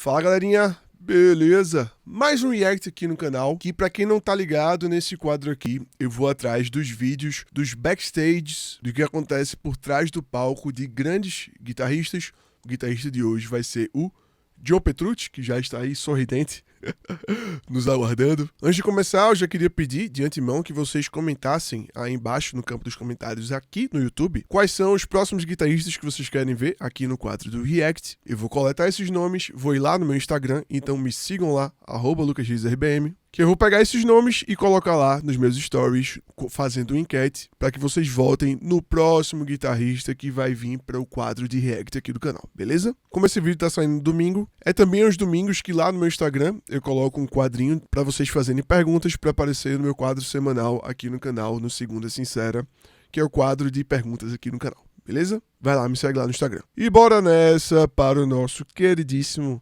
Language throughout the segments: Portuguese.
Fala galerinha, beleza? Mais um react aqui no canal, que pra quem não tá ligado nesse quadro aqui, eu vou atrás dos vídeos, dos backstages, do que acontece por trás do palco de grandes guitarristas. O guitarrista de hoje vai ser o John Petrucci, que já está aí sorridente, nos aguardando. Antes de começar, eu já queria pedir de antemão que vocês comentassem aí embaixo no campo dos comentários aqui no YouTube quais são os próximos guitarristas que vocês querem ver aqui no quadro do React. Eu vou coletar esses nomes, vou ir lá no meu Instagram, então me sigam lá, @lucasrizrbm, que eu vou pegar esses nomes e colocar lá nos meus stories, fazendo uma enquete, para que vocês votem no próximo guitarrista que vai vir para o quadro de react aqui do canal, beleza? Como esse vídeo tá saindo no domingo, é também aos domingos que lá no meu Instagram eu coloco um quadrinho para vocês fazerem perguntas para aparecer no meu quadro semanal aqui no canal, no Segunda Sincera, que é o quadro de perguntas aqui no canal, beleza? Vai lá, me segue lá no Instagram. E bora nessa para o nosso queridíssimo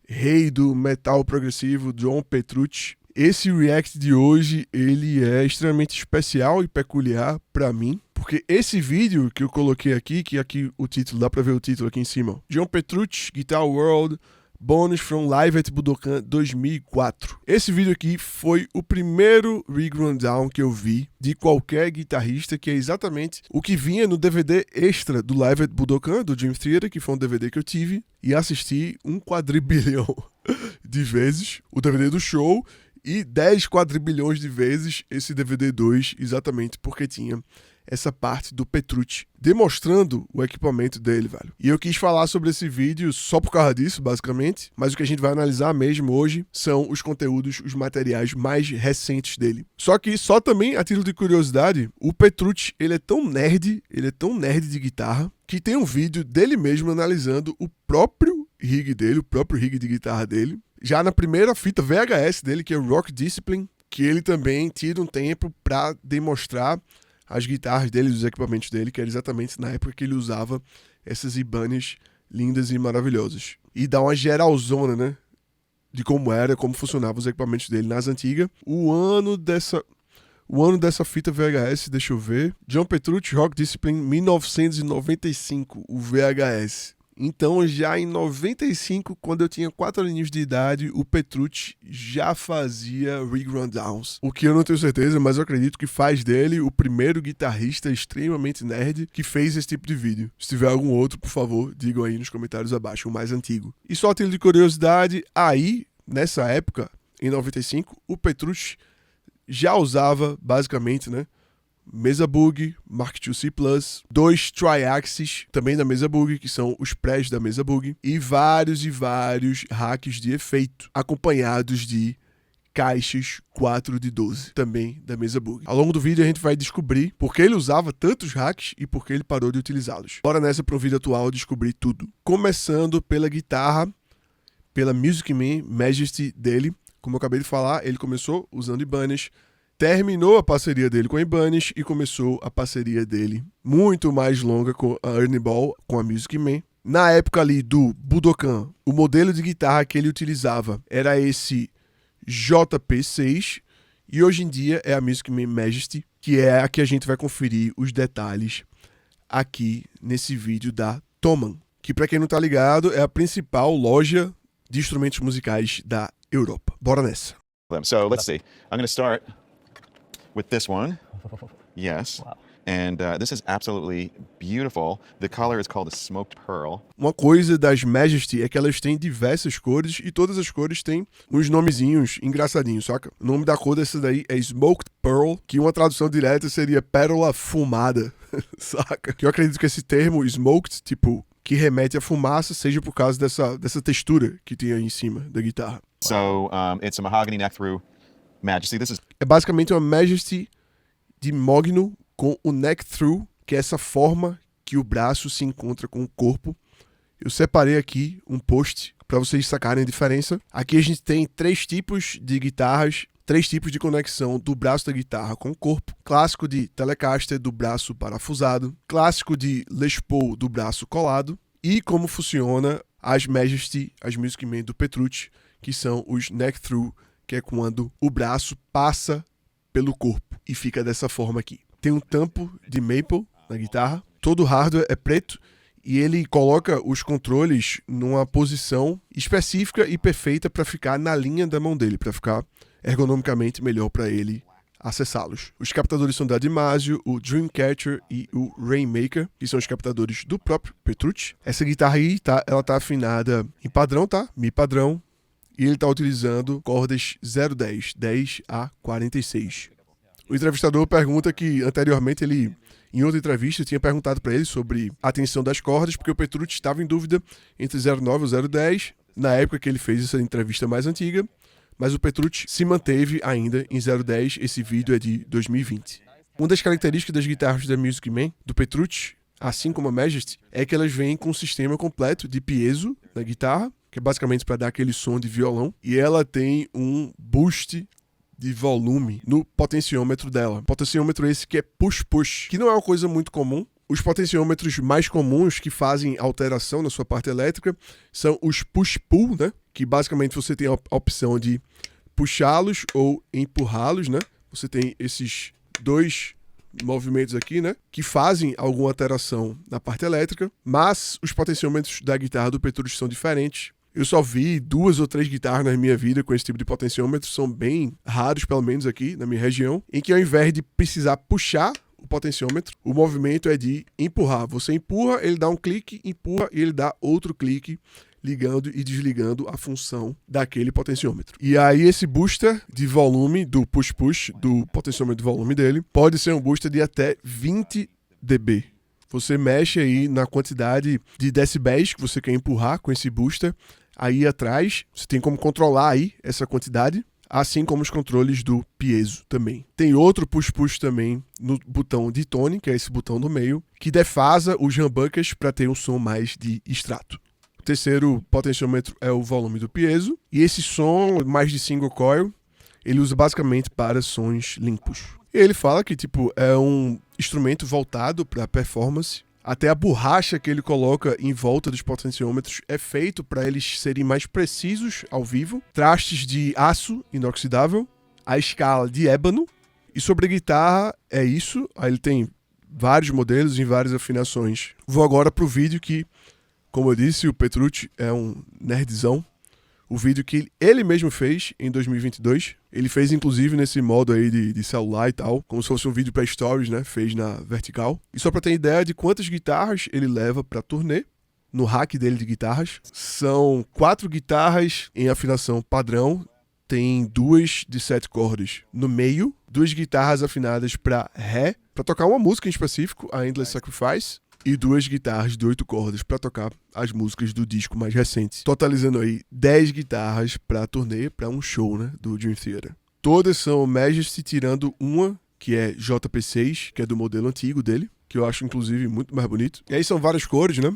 rei do metal progressivo, John Petrucci. Esse react de hoje, ele é extremamente especial e peculiar pra mim, porque esse vídeo que eu coloquei aqui, que aqui o título, dá pra ver o título aqui em cima, John Petrucci, Guitar World, Bonus from Live at Budokan 2004. Esse vídeo aqui foi o primeiro rig rundown que eu vi de qualquer guitarrista, que é exatamente o que vinha no DVD extra do Live at Budokan, do Dream Theater, que foi um DVD que eu tive, e assisti 1 quadrilhão de vezes, o DVD do show, e 10 quadrilhões de vezes esse DVD 2, exatamente porque tinha essa parte do Petrucci demonstrando o equipamento dele, velho. E eu quis falar sobre esse vídeo só por causa disso, basicamente, mas o que a gente vai analisar mesmo hoje são os conteúdos, os materiais mais recentes dele. Só que, só também a título de curiosidade, o Petrucci, ele é tão nerd de guitarra, que tem um vídeo dele mesmo analisando o próprio rig dele, o próprio rig de guitarra dele, já na primeira fita VHS dele, que é o Rock Discipline, que ele também tira um tempo para demonstrar as guitarras dele, os equipamentos dele, que era exatamente na época que ele usava essas Ibanez lindas e maravilhosas. E dá uma geralzona, né, de como funcionavam os equipamentos dele nas antigas. O ano dessa fita VHS, deixa eu ver, John Petrucci, Rock Discipline, 1995, o VHS. Então, já em 95, quando eu tinha 4 aninhos de idade, o Petrucci já fazia rig rundowns. O que eu não tenho certeza, mas eu acredito que faz dele o primeiro guitarrista extremamente nerd que fez esse tipo de vídeo. Se tiver algum outro, por favor, digam aí nos comentários abaixo, o mais antigo. E só a título de curiosidade, aí, nessa época, em 95, o Petrucci já usava, basicamente, né, Mesa Boogie, Mark II C+, 2 Triaxis, também da Mesa Boogie, que são os prés da Mesa Boogie, e vários hacks de efeito, acompanhados de caixas 4 de 12, também da Mesa Boogie. Ao longo do vídeo a gente vai descobrir por que ele usava tantos hacks e por que ele parou de utilizá-los. Bora nessa para um vídeo atual descobrir tudo. Começando pela guitarra, pela Music Man Majesty dele. Como eu acabei de falar, ele começou usando Ibanez, terminou a parceria dele com a Ibanez e começou a parceria dele muito mais longa com a Ernie Ball, com a Music Man. Na época ali do Budokan, o modelo de guitarra que ele utilizava era esse JP6 e hoje em dia é a Music Man Majesty, que é a que a gente vai conferir os detalhes aqui nesse vídeo da Thomann, que para quem não tá ligado é a principal loja de instrumentos musicais da Europa. Bora nessa. So let's see. I'm going to start with this one. Yes. Wow. And this is absolutely beautiful. The color is called a smoked pearl. Uma coisa das Majesty é que elas têm diversas cores e todas as cores têm uns nomezinhos engraçadinhos, saca? O nome da cor dessa daí é Smoked Pearl, que uma tradução direta seria pérola fumada, saca? Que eu acredito que esse termo smoked, tipo, que remete à fumaça, seja por causa dessa textura que tem aí em cima da guitarra. So it's a mahogany neck through Majesty. This is É basicamente uma Majesty de mogno com o neck through, que é essa forma que o braço se encontra com o corpo. Eu separei aqui um post para vocês sacarem a diferença. Aqui a gente tem 3 tipos de guitarras, 3 tipos de conexão do braço da guitarra com o corpo. Clássico de Telecaster do braço parafusado, clássico de Les Paul do braço colado e como funciona as Majesty, as Music Man do Petrucci, que são os neck through, que é quando o braço passa pelo corpo e fica dessa forma aqui. Tem um tampo de maple na guitarra, todo o hardware é preto e ele coloca os controles numa posição específica e perfeita para ficar na linha da mão dele, para ficar ergonomicamente melhor para ele acessá-los. Os captadores são da Dimasio, o Dreamcatcher e o Rainmaker, que são os captadores do próprio Petrucci. Essa guitarra aí, ela tá afinada em padrão, tá? Mi padrão. E ele tá utilizando cordas 010, 10 a 46. O entrevistador pergunta que anteriormente ele, em outra entrevista, tinha perguntado para ele sobre a tensão das cordas, porque o Petrucci estava em dúvida entre 09 ou 010, na época que ele fez essa entrevista mais antiga. Mas o Petrucci se manteve ainda em 010, esse vídeo é de 2020. Uma das características das guitarras da Music Man, do Petrucci, assim como a Majesty, é que elas vêm com um sistema completo de piezo na guitarra, que é basicamente para dar aquele som de violão, e ela tem um boost de volume no potenciômetro dela. Potenciômetro esse que é push-push, que não é uma coisa muito comum. Os potenciômetros mais comuns que fazem alteração na sua parte elétrica são os push-pull, né? Que basicamente você tem a opção de puxá-los ou empurrá-los, né? Você tem esses dois movimentos aqui, né? Que fazem alguma alteração na parte elétrica, mas os potenciômetros da guitarra do Petrucci são diferentes. Eu só vi 2 ou 3 guitarras na minha vida com esse tipo de potenciômetro, são bem raros, pelo menos aqui na minha região, em que ao invés de precisar puxar o potenciômetro, o movimento é de empurrar. Você empurra, ele dá um clique, empurra e ele dá outro clique, ligando e desligando a função daquele potenciômetro. E aí esse booster de volume do push-push, do potenciômetro de volume dele, pode ser um booster de até 20 dB. Você mexe aí na quantidade de decibéis que você quer empurrar com esse booster. Aí atrás, você tem como controlar aí essa quantidade, assim como os controles do piezo também. Tem outro push-push também no botão de tone, que é esse botão no meio, que defasa os humbuckers para ter um som mais de extrato. O terceiro potenciômetro é o volume do piezo, e esse som mais de single coil, ele usa basicamente para sons limpos. E ele fala que é um instrumento voltado para performance. Até a borracha que ele coloca em volta dos potenciômetros é feito para eles serem mais precisos ao vivo. Trastes de aço inoxidável, a escala de ébano. E sobre a guitarra é isso. Aí ele tem vários modelos em várias afinações. Vou agora para o vídeo que, como eu disse, o Petrucci é um nerdzão. O vídeo que ele mesmo fez em 2022. Ele fez inclusive nesse modo aí de celular e tal, como se fosse um vídeo para stories, né? Fez na vertical. E só para ter ideia de quantas guitarras ele leva para turnê, no rack dele de guitarras, são 4 guitarras em afinação padrão, tem 2 de 7 cordas no meio, 2 guitarras afinadas para Ré, para tocar uma música em específico, a Endless Sacrifice, e 2 guitarras de 8 cordas para tocar as músicas do disco mais recente. Totalizando aí 10 guitarras para turnê, para um show, né, do Dream Theater. Todas são Majesty, tirando uma, que é JP6, que é do modelo antigo dele, que eu acho inclusive muito mais bonito. E aí são várias cores, né?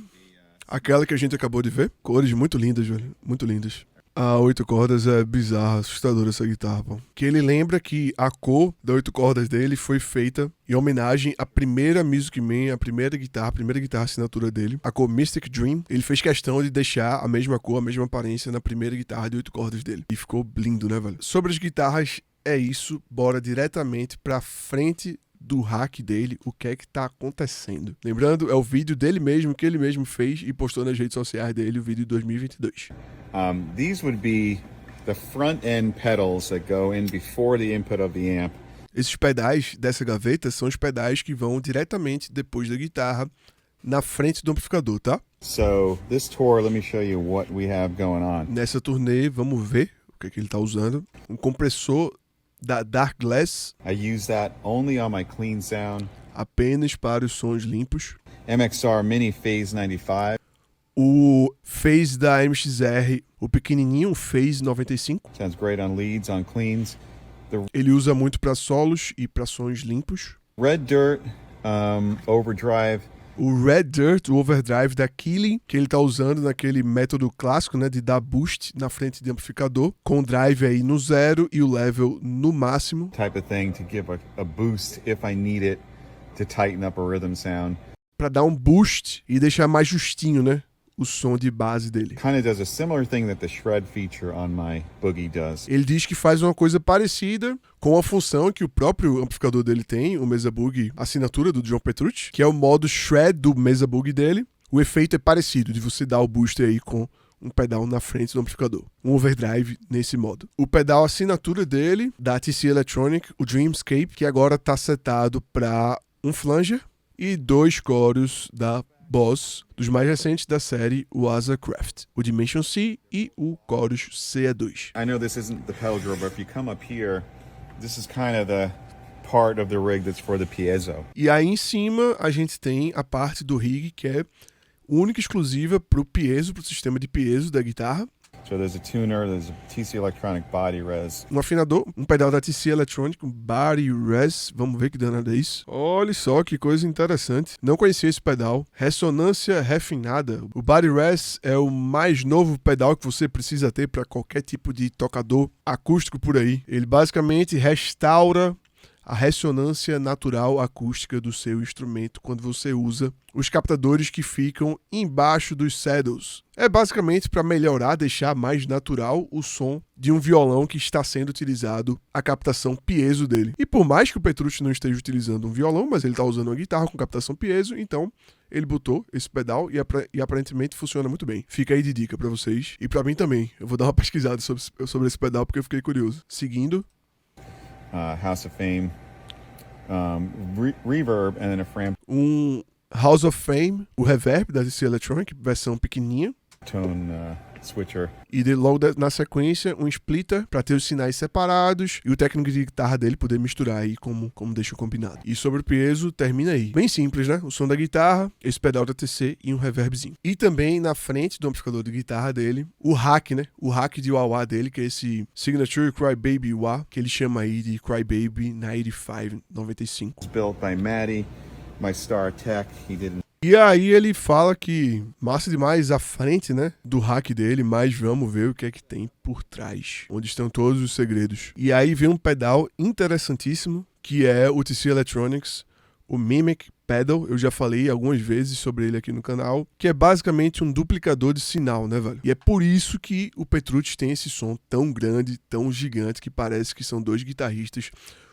Aquela que a gente acabou de ver. Cores muito lindas, velho. Muito lindas. A 8 cordas é bizarra, assustadora essa guitarra, pô. Que ele lembra que a cor da 8 cordas dele foi feita em homenagem à primeira Music Man, a primeira guitarra assinatura dele, a cor Mystic Dream. Ele fez questão de deixar a mesma cor, a mesma aparência na primeira guitarra de 8 cordas dele. E ficou lindo, né, velho? Sobre as guitarras, é isso. Bora diretamente pra frente do hack dele, o que é que tá acontecendo. Lembrando, é o vídeo dele mesmo, que ele mesmo fez e postou nas redes sociais dele, o vídeo de 2022. These would be the front end pedals that go in before the input of the amp. Esses pedais dessa gaveta são os pedais que vão diretamente depois da guitarra na frente do amplificador, tá? So this tour, let me show you what we have going on. Nessa turnê, vamos ver o que é que ele tá usando. Um compressor da Dark Glass. I use that only on my clean sound. Apenas para os sons limpos. MXR Mini Phase 95. O Phase da MXR, o pequenininho, o Phase 95. Sounds great on leads, on cleans. Ele usa muito para solos e para sons limpos. Red Dirt Overdrive. O Red Dirt, o Overdrive da Keeley, que ele tá usando naquele método clássico, né, de dar boost na frente de amplificador, com o drive aí no 0 e o level no máximo. Type of thing to give a boost if I need it to tighten up a rhythm sound. Para dar um boost e deixar mais justinho, né, o som de base dele. Kind of does a similar thing that the shred feature on my Boogie does. Ele diz que faz uma coisa parecida com a função que o próprio amplificador dele tem, o Mesa Boogie, assinatura do John Petrucci, que é o modo shred do Mesa Boogie dele. o efeito é parecido de você dar o booster aí com um pedal na frente do amplificador. Um overdrive nesse modo. O pedal assinatura dele, da TC Electronic, o Dreamscape, que agora está setado para um flanger e 2 coros da Boss, dos mais recentes da série, o Asa Craft, o Dimension C e o Chorus CE2. I know this isn't the pedal drill, but if you come up here, this is kind of the part of the rig that's for the piezo. E aí em cima a gente tem a parte do rig que é única e exclusiva para o piezo, para o sistema de piezo da guitarra. So there's a tuner, there's a TC Electronic body res. Um afinador, um pedal da TC Electronic, um body res. Vamos ver que danada é isso. Olha só que coisa interessante. Não conhecia esse pedal. Ressonância refinada. O body res é o mais novo pedal que você precisa ter para qualquer tipo de tocador acústico por aí. Ele basicamente restaura a ressonância natural acústica do seu instrumento quando você usa os captadores que ficam embaixo dos saddles. É basicamente para melhorar, deixar mais natural o som de um violão que está sendo utilizado, a captação piezo dele. E por mais que o Petrucci não esteja utilizando um violão, mas ele está usando uma guitarra com captação piezo, então ele botou esse pedal e aparentemente funciona muito bem. Fica aí de dica para vocês e para mim também. Eu vou dar uma pesquisada sobre esse pedal porque eu fiquei curioso. Seguindo. House of Fame, reverb, and then a Fram Um House of Fame, o reverb da TC Electronic, versão pequenininha. tone switcher. E logo na sequência, um splitter para ter os sinais separados e o técnico de guitarra dele poder misturar aí como deixa combinado. E sobre o piezo, termina aí. Bem simples, né? O som da guitarra, esse pedal da TC e um reverbzinho. E também na frente do amplificador de guitarra dele, o hack, né? O hack de wah-wah dele, que é esse Signature Crybaby wah, que ele chama aí de Crybaby 95. It's built by Matty, my star tech. He did E aí ele fala que massa demais à frente, né, do hack dele, mas vamos ver o que é que tem por trás, onde estão todos os segredos. E aí vem um pedal interessantíssimo, que é o TC Electronics, o Mimic Pedal. Eu já falei algumas vezes sobre ele aqui no canal, que é basicamente um duplicador de sinal, né, velho? E é por isso que o Petrucci tem esse som tão grande, tão gigante, que parece que são 2 guitarristas,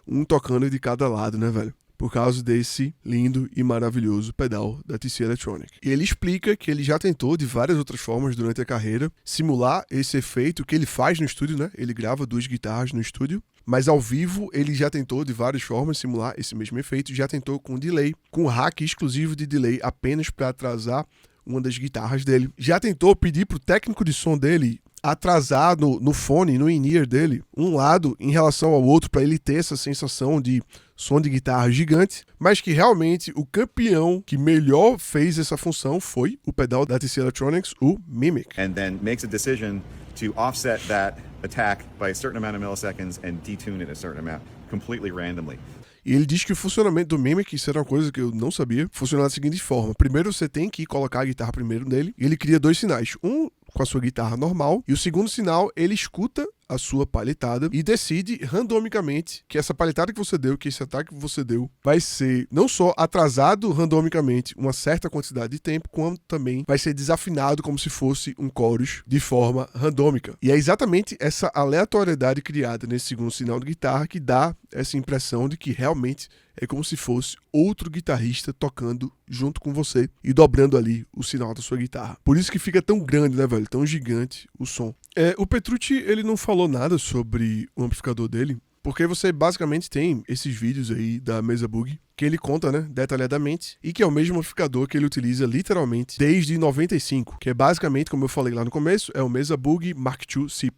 um tocando de cada lado, né, velho? Por causa desse lindo e maravilhoso pedal da TC Electronic. E ele explica que ele já tentou de várias outras formas durante a carreira simular esse efeito que ele faz no estúdio, né? Ele grava 2 guitarras no estúdio, mas ao vivo ele já tentou de várias formas simular esse mesmo efeito, já tentou com delay, com hack exclusivo de delay apenas para atrasar uma das guitarras dele. Já tentou pedir pro técnico de som dele atrasar no fone, no in-ear dele, um lado em relação ao outro para ele ter essa sensação de som de guitarra gigante, mas que realmente o campeão que melhor fez essa função foi o pedal da TC Electronics, o Mimic. and then makes a decision to offset that attack by a certain amount of milliseconds and detune it a certain amount completely randomly. E ele diz que o funcionamento do Mimic, isso era uma coisa que eu não sabia, funciona da seguinte forma. Primeiro você tem que colocar a guitarra primeiro nele, e ele cria 2 sinais. Um com a sua guitarra normal, e o segundo sinal, ele escuta a sua palhetada e decide randomicamente que essa palhetada que você deu, que esse ataque que você deu, vai ser não só atrasado randomicamente uma certa quantidade de tempo, como também vai ser desafinado como se fosse um chorus de forma randômica. E é exatamente essa aleatoriedade criada nesse segundo sinal de guitarra que dá essa impressão de que realmente é como se fosse outro guitarrista tocando junto com você e dobrando ali o sinal da sua guitarra. Por isso que fica tão grande, né, velho? Tão gigante o som. O Petrucci, ele não falou nada sobre o amplificador dele, porque você basicamente tem esses vídeos aí da Mesa Boogie, que ele conta, né, detalhadamente, e que é o mesmo amplificador que ele utiliza literalmente desde 95, que é basicamente, como eu falei lá no começo, é o Mesa Boogie Mark II C+,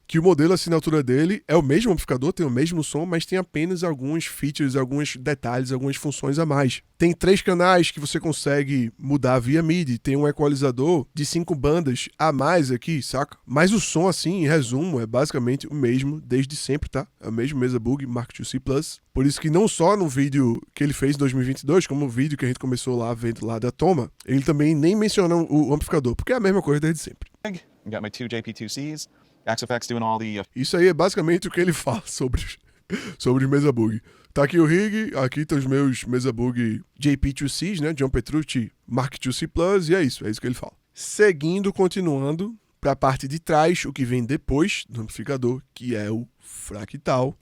que o modelo assinatura dele é o mesmo amplificador, tem o mesmo som, mas tem apenas alguns features, alguns detalhes, algumas funções a mais. Tem 3 canais que você consegue mudar via MIDI, tem um equalizador de 5 bandas a mais aqui, saca? Mas o som, assim, em resumo, é basicamente o mesmo desde sempre, tá? É o mesmo Mesa Boogie Mark II C+. Por isso que não só no vídeo que ele fez em 2022, como o vídeo que a gente começou lá vendo lá da Toma, ele também nem menciona o amplificador, porque é a mesma coisa desde sempre. Got my 2 JP2Cs, Axofx doing all the Isso aí é basicamente o que ele fala sobre os Mesa Boogie. Tá aqui o rig, aqui estão os meus Mesa Boogie JP2Cs, né? John Petrucci Mark II C+, e é isso que ele fala. Seguindo, continuando, para a parte de trás, o que vem depois do amplificador, que é o fractal.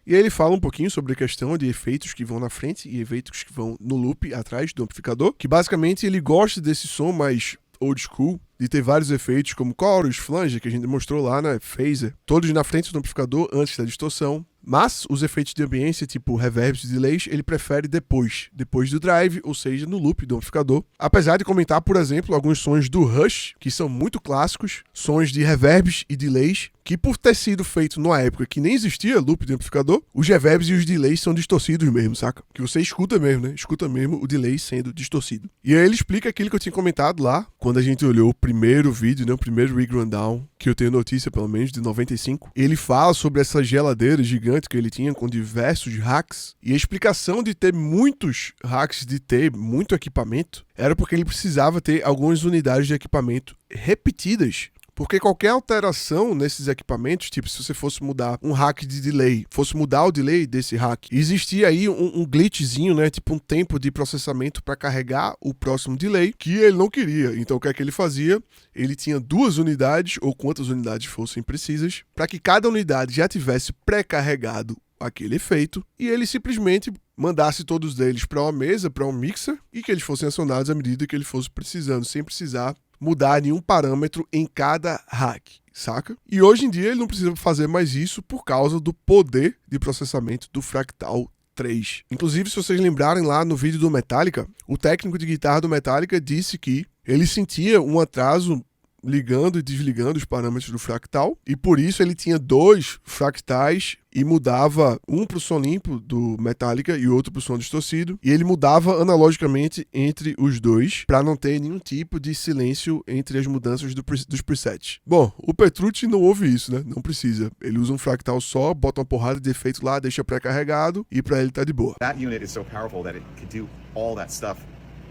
E aí ele fala um pouquinho sobre a questão de efeitos que vão na frente e efeitos que vão no loop atrás do amplificador, que basicamente ele gosta desse som mais old school, de ter vários efeitos como chorus, flange, que a gente mostrou lá, né, phaser, todos na frente do amplificador antes da distorção. Mas os efeitos de ambiência, tipo reverbs e delays, ele prefere depois do drive, ou seja, no loop do amplificador. Apesar de comentar, por exemplo, alguns sons do Rush, que são muito clássicos, sons de reverbs e delays, que por ter sido feito numa época que nem existia loop de amplificador, os reverbs e os delays são distorcidos mesmo, saca? Que você escuta mesmo, né? Escuta mesmo o delay sendo distorcido. E aí ele explica aquilo que eu tinha comentado lá, quando a gente olhou o primeiro vídeo, né? O primeiro Rig Rundown, que eu tenho notícia, pelo menos, de 95. Ele fala sobre essa geladeira gigante que ele tinha com diversos racks. E a explicação de ter muitos racks, de ter muito equipamento, era porque ele precisava ter algumas unidades de equipamento repetidas. Porque qualquer alteração nesses equipamentos, tipo se você fosse mudar um rack de delay, fosse mudar o delay desse rack, existia aí um glitchzinho, né? Tipo um tempo de processamento para carregar o próximo delay, que ele não queria. Então o que é que ele fazia? Ele tinha 2 unidades, ou quantas unidades fossem precisas, para que cada unidade já tivesse pré-carregado aquele efeito, e ele simplesmente mandasse todos eles para uma mesa, para um mixer, e que eles fossem acionados à medida que ele fosse precisando, sem precisar mudar nenhum parâmetro em cada rack, saca? E hoje em dia ele não precisa fazer mais isso por causa do poder de processamento do Fractal 3. Inclusive, se vocês lembrarem lá no vídeo do Metallica, o técnico de guitarra do Metallica disse que ele sentia um atraso ligando e desligando os parâmetros do fractal, e por isso ele tinha 2 fractais e mudava um pro som limpo do Metallica e outro pro som distorcido, e ele mudava analogicamente entre os dois para não ter nenhum tipo de silêncio entre as mudanças dos presets. Bom, o Petrucci não ouve isso, né? Não precisa. Ele usa um fractal só, bota uma porrada de efeito lá, deixa pré-carregado e para ele tá de boa. That unit is so powerful that it could do all that stuff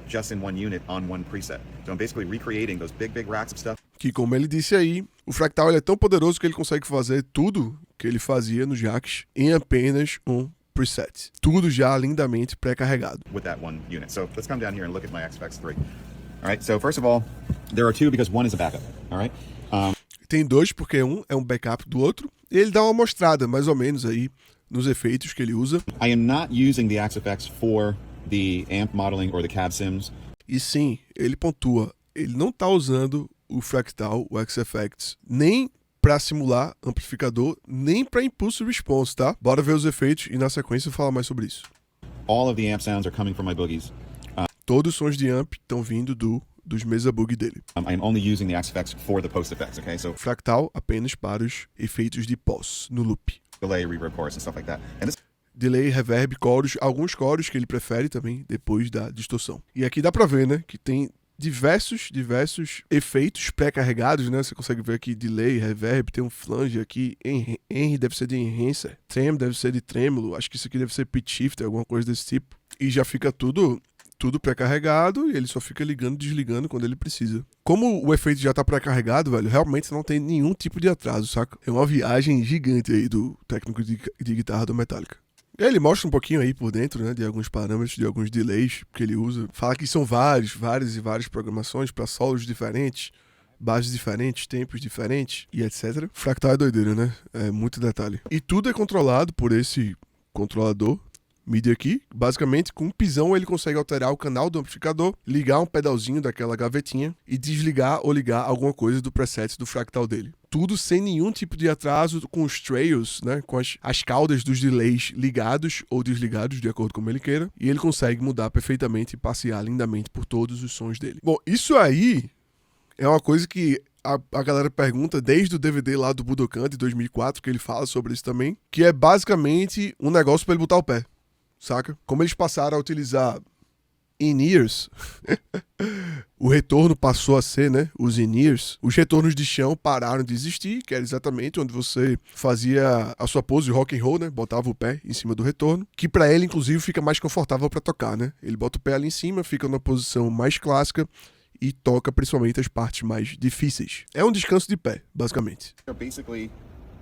just in one unit on one preset. So I'm basically recreating those big racks of stuff. Que, como ele disse aí, o fractal ele é tão poderoso que ele consegue fazer tudo que ele fazia nos jacks em apenas um preset. Tudo já lindamente pré-carregado. With that one unit. So let's come down here and look at my XFX 3. All right, so first of all, there are 2 because one is a backup. All right. Tem 2 porque um é um backup do outro. E ele dá uma mostrada, mais ou menos, aí, nos efeitos que ele usa. I am not using the XFX for the amp modeling or the cab sims. E sim, ele pontua, ele não está usando o Fractal, o XFX, nem para simular amplificador, nem para impulso response, tá? Bora ver os efeitos e na sequência eu falar mais sobre isso. All of the amp sounds are coming from my boogies. Todos os sons de amp estão vindo dos Mesa Boogie dele. I am only using the XFX for the post effects, okay? So Fractal apenas para os efeitos de pós, no loop. delay, reverb, chorus and stuff like that. And this Delay, reverb, coros, alguns coros que ele prefere também depois da distorção. E aqui dá pra ver, né, que tem diversos efeitos pré-carregados, né? Você consegue ver aqui delay, reverb, tem um flange aqui, Enry deve ser de enhancer, trem deve ser de trêmulo, acho que isso aqui deve ser pitch shifter, alguma coisa desse tipo. E já fica tudo pré-carregado e ele só fica ligando e desligando quando ele precisa. Como o efeito já tá pré-carregado, velho, realmente não tem nenhum tipo de atraso, saca? É uma viagem gigante aí do técnico de guitarra do Metallica. E aí ele mostra um pouquinho aí por dentro, né, de alguns parâmetros, de alguns delays que ele usa. Fala que são várias programações para solos diferentes, bases diferentes, tempos diferentes e etc. Fractal é doideira, né? É muito detalhe. E tudo é controlado por esse controlador MIDI aqui. Basicamente, com um pisão ele consegue alterar o canal do amplificador, ligar um pedalzinho daquela gavetinha e desligar ou ligar alguma coisa do preset do fractal dele. Tudo sem nenhum tipo de atraso, com os trails, né, com as caudas dos delays ligados ou desligados, de acordo com como ele queira, e ele consegue mudar perfeitamente e passear lindamente por todos os sons dele. Bom, isso aí é uma coisa que a galera pergunta desde o DVD lá do Budokan de 2004, que ele fala sobre isso também, que é basicamente um negócio para ele botar o pé, saca? Como eles passaram a utilizar in-ears, o retorno passou a ser, né, os in-ears. Os retornos de chão pararam de existir, que era exatamente onde você fazia a sua pose de rock and roll, né, botava o pé em cima do retorno, que pra ele, inclusive, fica mais confortável pra tocar, né. Ele bota o pé ali em cima, fica na posição mais clássica e toca principalmente as partes mais difíceis. É um descanso de pé, basicamente. basically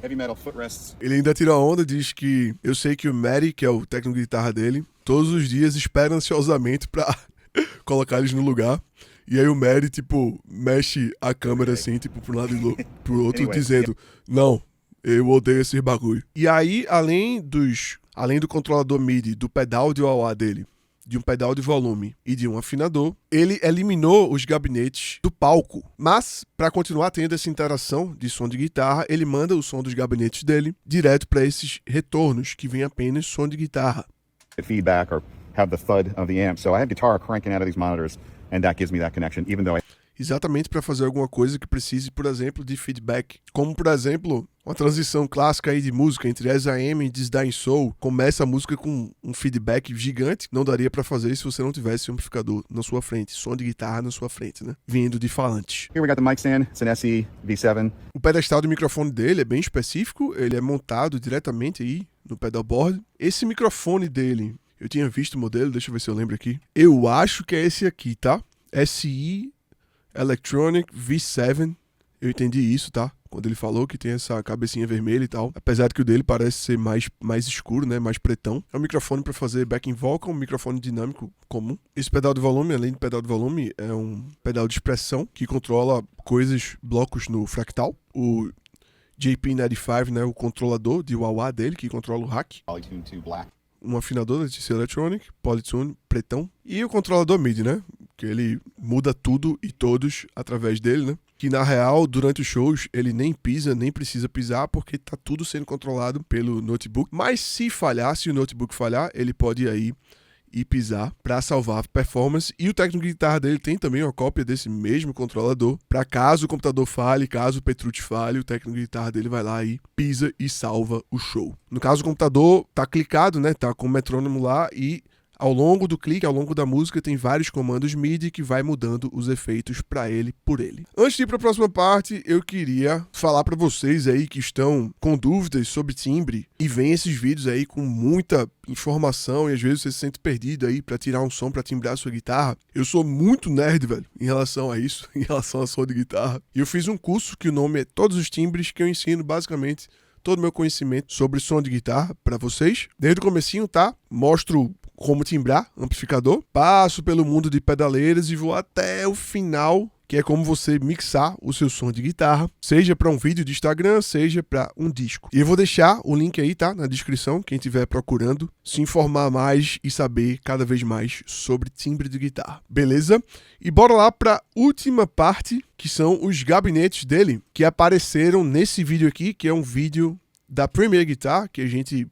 heavy metal footrests. Ele ainda tira a onda, diz que eu sei que o Matty, que é o técnico de guitarra dele, todos os dias espera ansiosamente pra colocar eles no lugar. E aí o Matty, tipo, mexe a câmera assim, tipo, pro lado e pro outro, dizendo, não, Eu odeio esse bagulho. E aí, além do controlador MIDI, do pedal de wah-wah dele, de um pedal de volume e de um afinador, ele eliminou os gabinetes do palco. Mas, para continuar tendo essa interação de som de guitarra, ele manda o som dos gabinetes dele direto para esses retornos que vem apenas som de guitarra. Feedback or have the thud of the amp. So I have guitar cranking out of these monitors, and that gives me that connection, even though Exatamente para fazer alguma coisa que precise, por exemplo, de feedback. Como, por exemplo, uma transição clássica aí de música entre As I Am e This Dying Soul. Começa a música com um feedback gigante. Não daria para fazer se você não tivesse um amplificador na sua frente. Som de guitarra na sua frente, né? Vindo de falantes. Here we got the mic stand. It's an SE V7. O pedestal do microfone dele é bem específico. Ele é montado diretamente aí no pedalboard. Esse microfone dele, eu tinha visto o modelo, deixa eu ver se eu lembro aqui. Eu acho que é esse aqui, tá? SE Electronic V7, eu entendi isso, tá? Quando ele falou que tem essa cabecinha vermelha e tal. Apesar de que o dele parece ser mais escuro, né? Mais pretão. É um microfone para fazer backing vocal, um microfone dinâmico comum. Esse pedal de volume, além de pedal de volume, é um pedal de expressão que controla coisas, blocos no fractal. O JP95, né? O controlador de wah-wah dele, que controla o hack. Polytune 2 Black. Um afinador da TC Electronic, Polytune, pretão. E o controlador MIDI, né? Que ele muda tudo e todos através dele, né? Que na real, durante os shows, ele nem pisa, nem precisa pisar, porque tá tudo sendo controlado pelo notebook. Mas se falhar, se o notebook falhar, ele pode ir aí e pisar para salvar a performance. E o técnico de guitarra dele tem também uma cópia desse mesmo controlador, para caso o computador falhe, caso o Petrucci falhe, o técnico de guitarra dele vai lá e pisa e salva o show. No caso, o computador tá clicado, né? Tá com o metrônomo lá e ao longo do clique, ao longo da música, tem vários comandos MIDI que vai mudando os efeitos para ele, por ele. Antes de ir para a próxima parte, eu queria falar para vocês aí que estão com dúvidas sobre timbre e veem esses vídeos aí com muita informação e às vezes você se sente perdido aí para tirar um som, para timbrar a sua guitarra. Eu sou muito nerd, velho, em relação a isso, em relação a som de guitarra. E eu fiz um curso que o nome é Todos os Timbres, que eu ensino basicamente todo o meu conhecimento sobre som de guitarra para vocês. Desde o comecinho, tá? Mostro como timbrar amplificador, passo pelo mundo de pedaleiras e vou até o final, que é como você mixar o seu som de guitarra, seja para um vídeo de Instagram, seja para um disco. E eu vou deixar o link aí, tá? Na descrição, quem estiver procurando se informar mais e saber cada vez mais sobre timbre de guitarra. Beleza? E bora lá para a última parte, que são os gabinetes dele, que apareceram nesse vídeo aqui, que é um vídeo da Premier Guitar, que a gente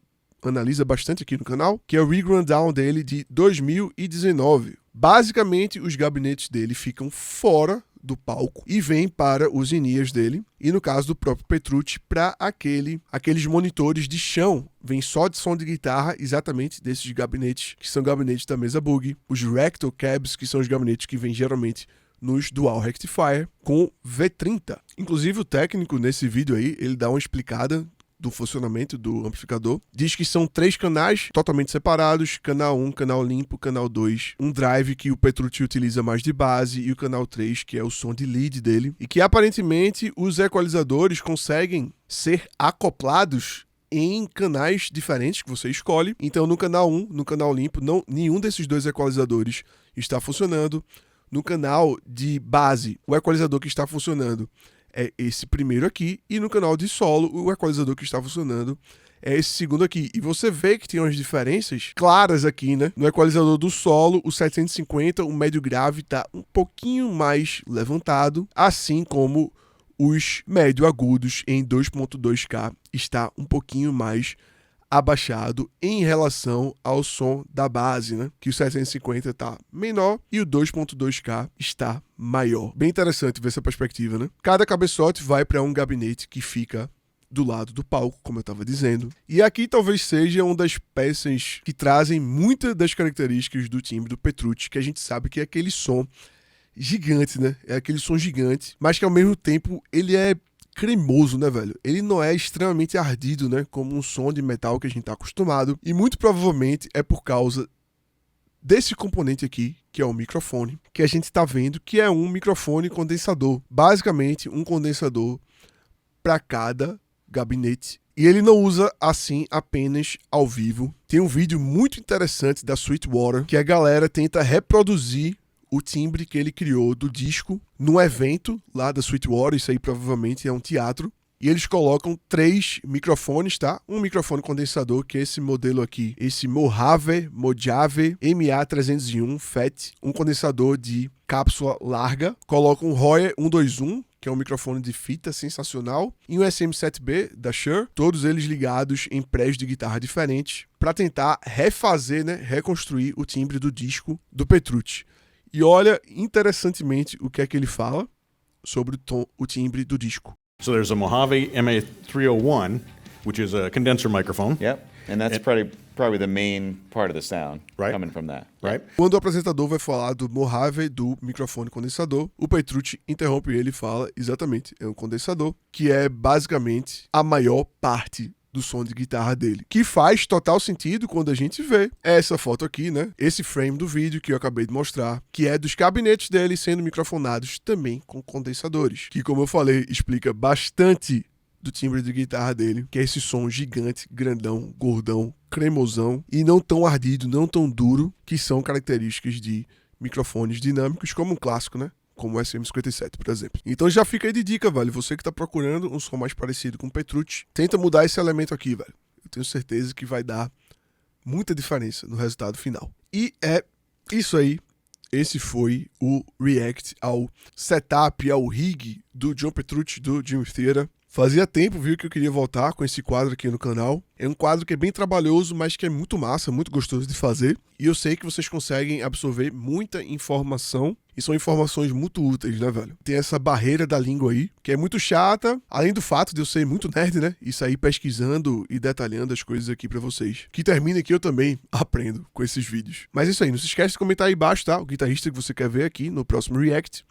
analisa bastante aqui no canal, que é o Rig Rundown dele de 2019. Basicamente, os gabinetes dele ficam fora do palco e vêm para os in-ears dele, e no caso do próprio Petrucci, para aqueles monitores de chão, vem só de som de guitarra, exatamente desses gabinetes, que são gabinetes da mesa Boogie, os Rectal Cabs, que são os gabinetes que vêm geralmente nos Dual Rectifier, com V30. Inclusive o técnico nesse vídeo aí, ele dá uma explicada do funcionamento do amplificador. Diz que são 3 canais totalmente separados, canal 1, canal limpo, canal 2, um drive que o Petrucci utiliza mais de base e o canal 3, que é o som de lead dele, e que aparentemente os equalizadores conseguem ser acoplados em canais diferentes que você escolhe. Então no canal 1, no canal limpo, nenhum desses dois equalizadores está funcionando. No canal de base, o equalizador que está funcionando é esse primeiro aqui, e no canal de solo, o equalizador que está funcionando é esse segundo aqui. E você vê que tem umas diferenças claras aqui, né? No equalizador do solo, o 750, o médio grave está um pouquinho mais levantado, assim como os médio agudos em 2.2K está um pouquinho mais abaixado em relação ao som da base, né? Que o 750 está menor e o 2.2K está maior. Bem interessante ver essa perspectiva, né? Cada cabeçote vai para um gabinete que fica do lado do palco, como eu estava dizendo. E aqui talvez seja uma das peças que trazem muitas das características do timbre do Petrucci, que a gente sabe que é aquele som gigante, né? É aquele som gigante, mas que ao mesmo tempo ele é cremoso, né, velho? Ele não é extremamente ardido, né? Como um som de metal que a gente tá acostumado. E muito provavelmente é por causa desse componente aqui, que é o microfone, que a gente tá vendo que é um microfone condensador. Basicamente, um condensador para cada gabinete. E ele não usa assim apenas ao vivo. Tem um vídeo muito interessante da Sweetwater, que a galera tenta reproduzir o timbre que ele criou do disco num evento lá da Sweetwater. Isso aí provavelmente é um teatro. E eles colocam 3 microfones, tá? Um microfone condensador, que é esse modelo aqui, esse Mojave MA301 FET, um condensador de cápsula larga. Colocam um Royer 121, que é um microfone de fita sensacional, e um SM7B da Shure, todos eles ligados em prés de guitarra diferentes, para tentar refazer, né, reconstruir o timbre do disco do Petrucci. E olha, interessantemente, o que é que ele fala sobre o timbre do disco. So there's a Mojave MA301, which is a condenser microphone. Yep. And that's probably the main part of the sound coming from that. Right. Quando o apresentador vai falar do Mojave, do microfone condensador, o Petrucci interrompe ele e fala, exatamente, é um condensador, que é basicamente a maior parte do som de guitarra dele, que faz total sentido quando a gente vê essa foto aqui, né? Esse frame do vídeo que eu acabei de mostrar, que é dos gabinetes dele sendo microfonados também com condensadores, que, como eu falei, explica bastante do timbre de guitarra dele, que é esse som gigante, grandão, gordão, cremosão e não tão ardido, não tão duro, que são características de microfones dinâmicos, como um clássico, né? Como o SM57, por exemplo. Então já fica aí de dica, velho. Você que tá procurando um som mais parecido com o Petrucci, tenta mudar esse elemento aqui, velho. Eu tenho certeza que vai dar muita diferença no resultado final. E é isso aí. Esse foi o react ao setup, ao rig do John Petrucci, do Dream Theater. Fazia tempo, viu, que eu queria voltar com esse quadro aqui no canal. É um quadro que é bem trabalhoso, mas que é muito massa, muito gostoso de fazer. E eu sei que vocês conseguem absorver muita informação. E são informações muito úteis, né, velho? Tem essa barreira da língua aí, que é muito chata. Além do fato de eu ser muito nerd, né? E sair pesquisando e detalhando as coisas aqui pra vocês. Que termina que eu também aprendo com esses vídeos. Mas é isso aí, não se esquece de comentar aí embaixo, tá? O guitarrista que você quer ver aqui no próximo react.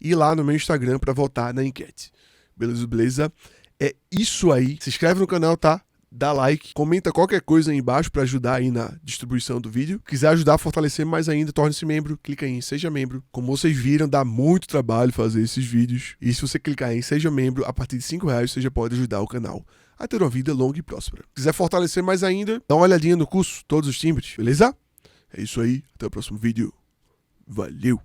E lá no meu Instagram pra votar na enquete. Beleza? É isso aí. Se inscreve no canal, tá? Dá like, comenta qualquer coisa aí embaixo para ajudar aí na distribuição do vídeo. Quiser ajudar a fortalecer mais ainda, torne-se membro, clica aí em Seja Membro. Como vocês viram, dá muito trabalho fazer esses vídeos. E se você clicar em Seja Membro, a partir de R$5 você já pode ajudar o canal a ter uma vida longa e próspera. Quiser fortalecer mais ainda, dá uma olhadinha no curso, todos os timbres, beleza? É isso aí, até o próximo vídeo. Valeu!